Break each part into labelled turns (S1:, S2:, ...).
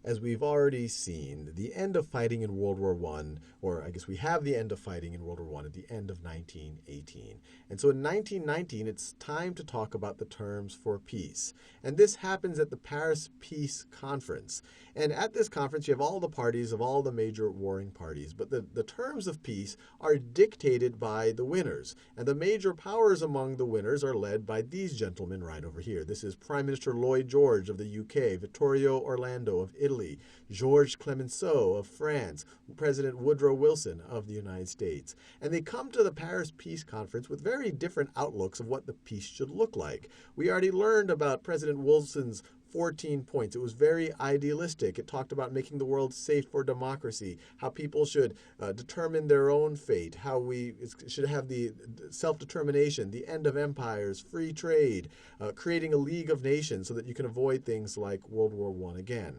S1: as we've already seen, the end of fighting in World War I, or I guess we have the end of fighting in World War I at the end of 1918. And so in 1919, it's time to talk about the terms for peace. And this happens at the Paris Peace Conference. And at this conference, you have all the parties of all the major warring parties. But the terms of peace are dictated by the winners. And the major powers among the winners are led by these gentlemen right over here. This is Prime Minister Lloyd George of the UK, Vittorio Orlando of Italy, Georges Clemenceau of France, President Woodrow Wilson of the United States. And they come to the Paris Peace Conference with very different outlooks of what the peace should look like. We already learned about President Wilson's 14 points. It was very idealistic. It talked about making the world safe for democracy, how people should determine their own fate, how we should have the self-determination, the end of empires, free trade, creating a League of Nations so that you can avoid things like World War I again.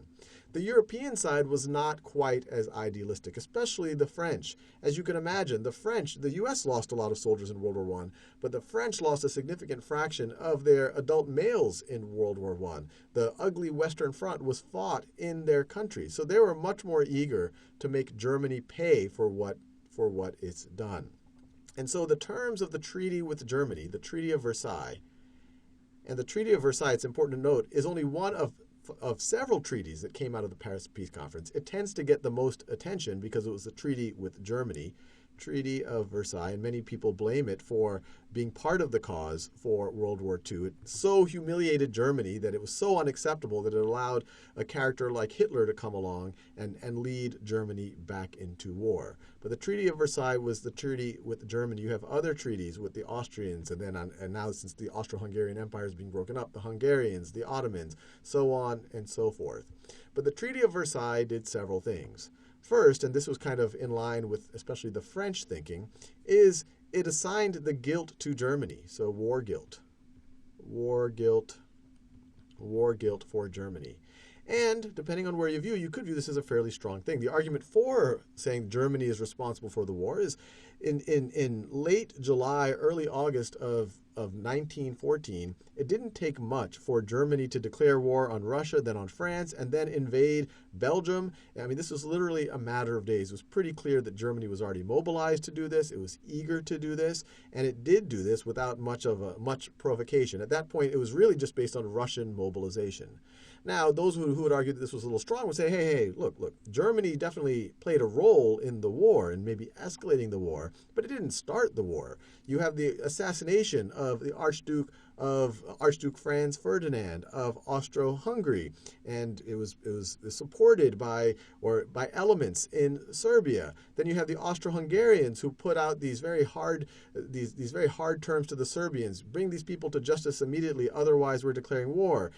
S1: The European side was not quite as idealistic, especially the French. As you can imagine, the U.S. lost a lot of soldiers in World War I, but the French lost a significant fraction of their adult males in World War I. The ugly Western Front was fought in their country, so they were much more eager to make Germany pay for what it's done. And so the terms of the treaty with Germany, the Treaty of Versailles, and the Treaty of Versailles, it's important to note, is only one of several treaties that came out of the Paris Peace Conference. It tends to get the most attention because it was a treaty with Germany, Treaty of Versailles, and many people blame it for being part of the cause for World War II. It so humiliated Germany that it was so unacceptable that it allowed a character like Hitler to come along and lead Germany back into war. But the Treaty of Versailles was the treaty with Germany. You have other treaties with the Austrians, and now since the Austro-Hungarian Empire is being broken up, the Hungarians, the Ottomans, so on and so forth. But the Treaty of Versailles did several things. First, and this was kind of in line with especially the French thinking, is it assigned the guilt to Germany. So war guilt for Germany. And depending on where you view, you could view this as a fairly strong thing. The argument for saying Germany is responsible for the war is in late July, early August of 1914, it didn't take much for Germany to declare war on Russia, then on France, and then invade Belgium. I mean, this was literally a matter of days. It was pretty clear that Germany was already mobilized to do this. It was eager to do this, and it did do this without much provocation. At that point, it was really just based on Russian mobilization. Now, those who would argue that this was a little strong would say, hey, look, Germany definitely played a role in the war and maybe escalating the war, but it didn't start the war. You have the assassination of the Archduke Franz Ferdinand of Austro-Hungary, and it was supported by elements in Serbia. Then you have the Austro-Hungarians who put out these very hard terms to the Serbians, bring these people to justice immediately, otherwise we're declaring war.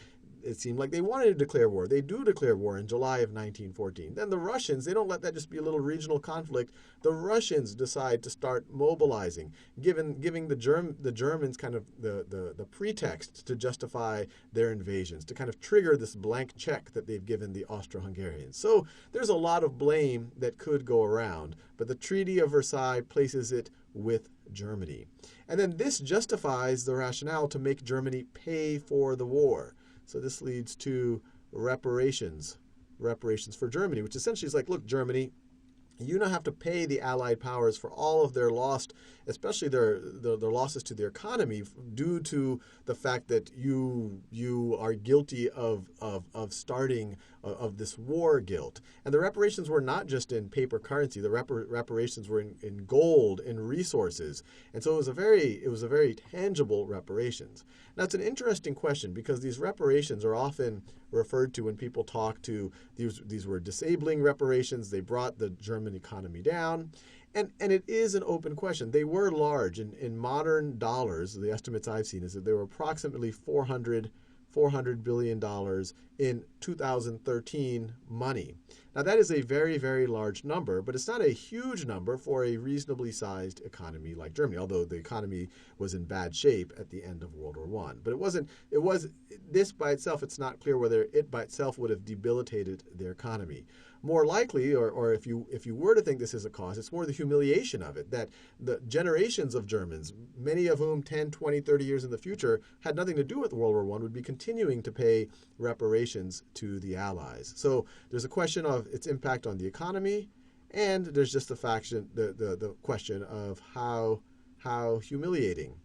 S1: It seemed like they wanted to declare war. They do declare war in July of 1914. Then the Russians, they don't let that just be a little regional conflict. The Russians decide to start mobilizing, giving the Germans kind of the pretext to justify their invasions, to kind of trigger this blank check that they've given the Austro-Hungarians. So there's a lot of blame that could go around, but the Treaty of Versailles places it with Germany. And then this justifies the rationale to make Germany pay for the war. So this leads to reparations for Germany, which essentially is like, look, Germany, you now have to pay the Allied powers for all of their lost, especially their losses to their economy due to the fact that you are guilty of starting of this war guilt. And the reparations were not just in paper currency. The reparations were in gold, in resources. And so it was a very tangible reparations. Now, it's an interesting question because these reparations are often referred to when people talk to these were disabling reparations. They brought the German economy down. And it is an open question. They were large. In modern dollars, the estimates I've seen is that there were approximately $400 billion in 2013 money. Now, that is a very, very large number, but it's not a huge number for a reasonably sized economy like Germany, although the economy was in bad shape at the end of World War I. But this by itself, it's not clear whether it by itself would have debilitated their economy. More likely, or if you were to think this is a cause, it's more the humiliation of it, that the generations of Germans, many of whom 10, 20, 30 years in the future had nothing to do with World War I, would be continuing to pay reparations reparations to the Allies. So there's a question of its impact on the economy, and there's just the question of how humiliating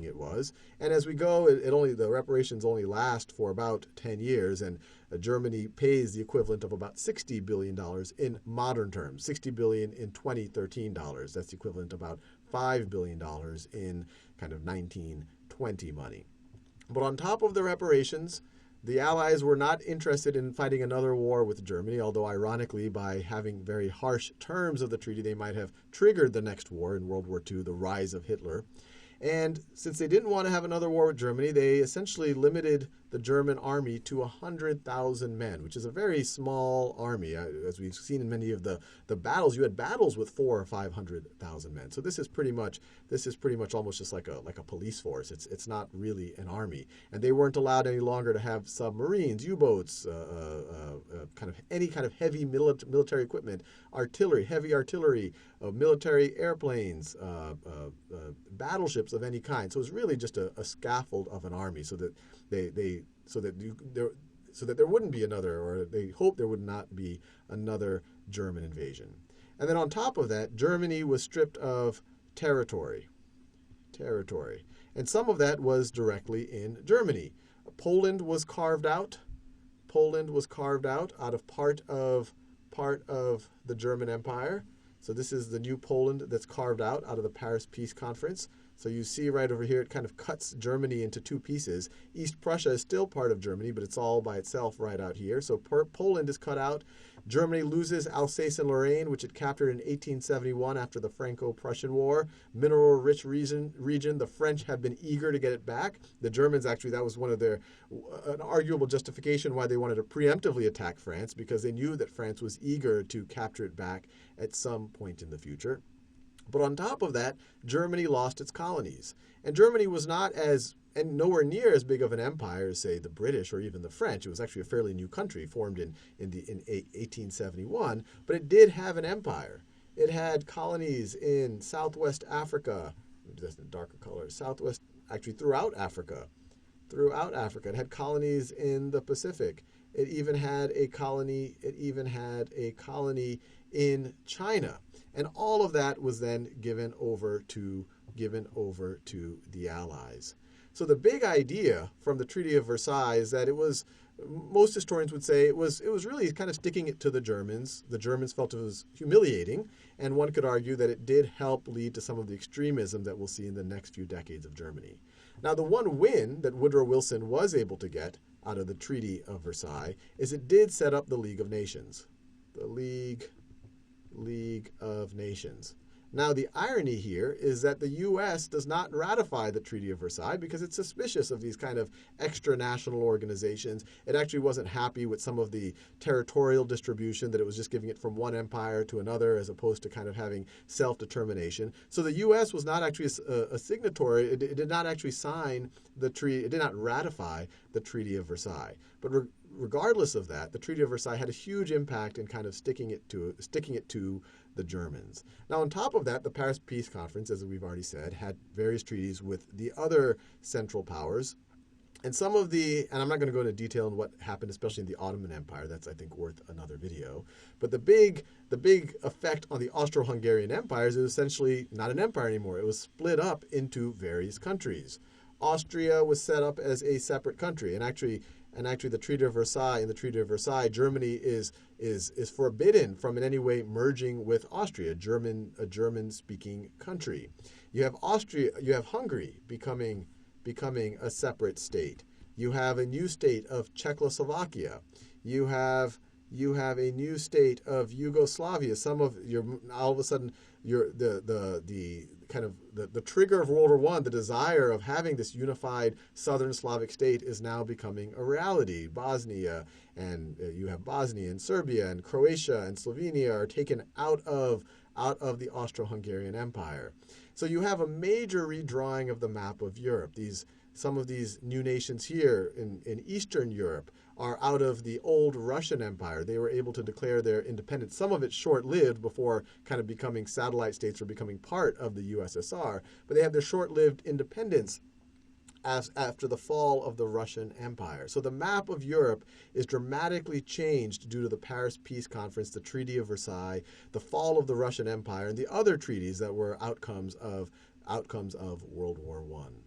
S1: it was. And as we go, the reparations only last for about 10 years, and Germany pays the equivalent of about $60 billion in modern terms, $60 billion in 2013 dollars. That's the equivalent of about $5 billion in kind of 1920 money. But on top of the reparations, the Allies were not interested in fighting another war with Germany, although ironically, by having very harsh terms of the treaty, they might have triggered the next war in World War II, the rise of Hitler. And since they didn't want to have another war with Germany, they essentially limited the German army to 100,000 men, which is a very small army. As we've seen in many of the battles, you had battles with 400,000 or 500,000 men. So this is pretty much almost just like a police force. It's not really an army, and they weren't allowed any longer to have submarines, U-boats, any kind of heavy military equipment, heavy artillery, military airplanes, battleships of any kind. So it was really just a scaffold of an army, so that there wouldn't be another, or they hoped there would not be another German invasion. And then on top of that, Germany was stripped of territory. And some of that was directly in Germany. Poland was carved out. Out of part of the German Empire. So this is the new Poland that's carved out of the Paris Peace Conference. So you see right over here, it kind of cuts Germany into two pieces. East Prussia is still part of Germany, but it's all by itself right out here. So Poland is cut out. Germany loses Alsace and Lorraine, which it captured in 1871 after the Franco-Prussian War. Mineral-rich region. The French have been eager to get it back. The Germans, actually, that was one of an arguable justification why they wanted to preemptively attack France, because they knew that France was eager to capture it back at some point in the future. But on top of that, Germany lost its colonies. And Germany was nowhere near as big of an empire as, say, the British or even the French. It was actually a fairly new country formed in 1871, but it did have an empire. It had colonies in Southwest Africa, just in darker color, throughout Africa. It had colonies in the Pacific. It even had a colony in China. And all of that was then given over to the Allies. So the big idea from the Treaty of Versailles is that most historians would say it was really kind of sticking it to the Germans. The Germans felt it was humiliating, and one could argue that it did help lead to some of the extremism that we'll see in the next few decades of Germany. Now, the one win that Woodrow Wilson was able to get out of the Treaty of Versailles is it did set up the League of Nations. The League of Nations. Now, the irony here is that the U.S. does not ratify the Treaty of Versailles because it's suspicious of these kind of extra-national organizations. It actually wasn't happy with some of the territorial distribution, that it was just giving it from one empire to another as opposed to kind of having self-determination. So the U.S. was not actually a signatory. It did not actually sign the treaty. It did not ratify the Treaty of Versailles. But regardless of that, the Treaty of Versailles had a huge impact in kind of sticking it to the Germans. Now, on top of that, the Paris Peace Conference, as we've already said, had various treaties with the other Central Powers. And and I'm not going to go into detail on what happened, especially in the Ottoman Empire. That's, I think, worth another video. But the big effect on the Austro-Hungarian Empire is it was essentially not an empire anymore. It was split up into various countries. Austria was set up as a separate country, and actually the Treaty of Versailles, in the Treaty of Versailles, Germany is forbidden from in any way merging with Austria, a German-speaking country. You have Hungary becoming a separate state. You have a new state of Czechoslovakia. You have a new state of Yugoslavia. All of a sudden the trigger of World War I, the desire of having this unified Southern Slavic state, is now becoming a reality. Bosnia, and you have Bosnia and Serbia and Croatia and Slovenia are taken out of the Austro-Hungarian Empire. So you have a major redrawing of the map of Europe. Some of these new nations here in Eastern Europe are out of the old Russian Empire. They were able to declare their independence. Some of it short-lived before kind of becoming satellite states or becoming part of the USSR, but they had their short-lived independence after the fall of the Russian Empire. So the map of Europe is dramatically changed due to the Paris Peace Conference, the Treaty of Versailles, the fall of the Russian Empire, and the other treaties that were outcomes of World War I.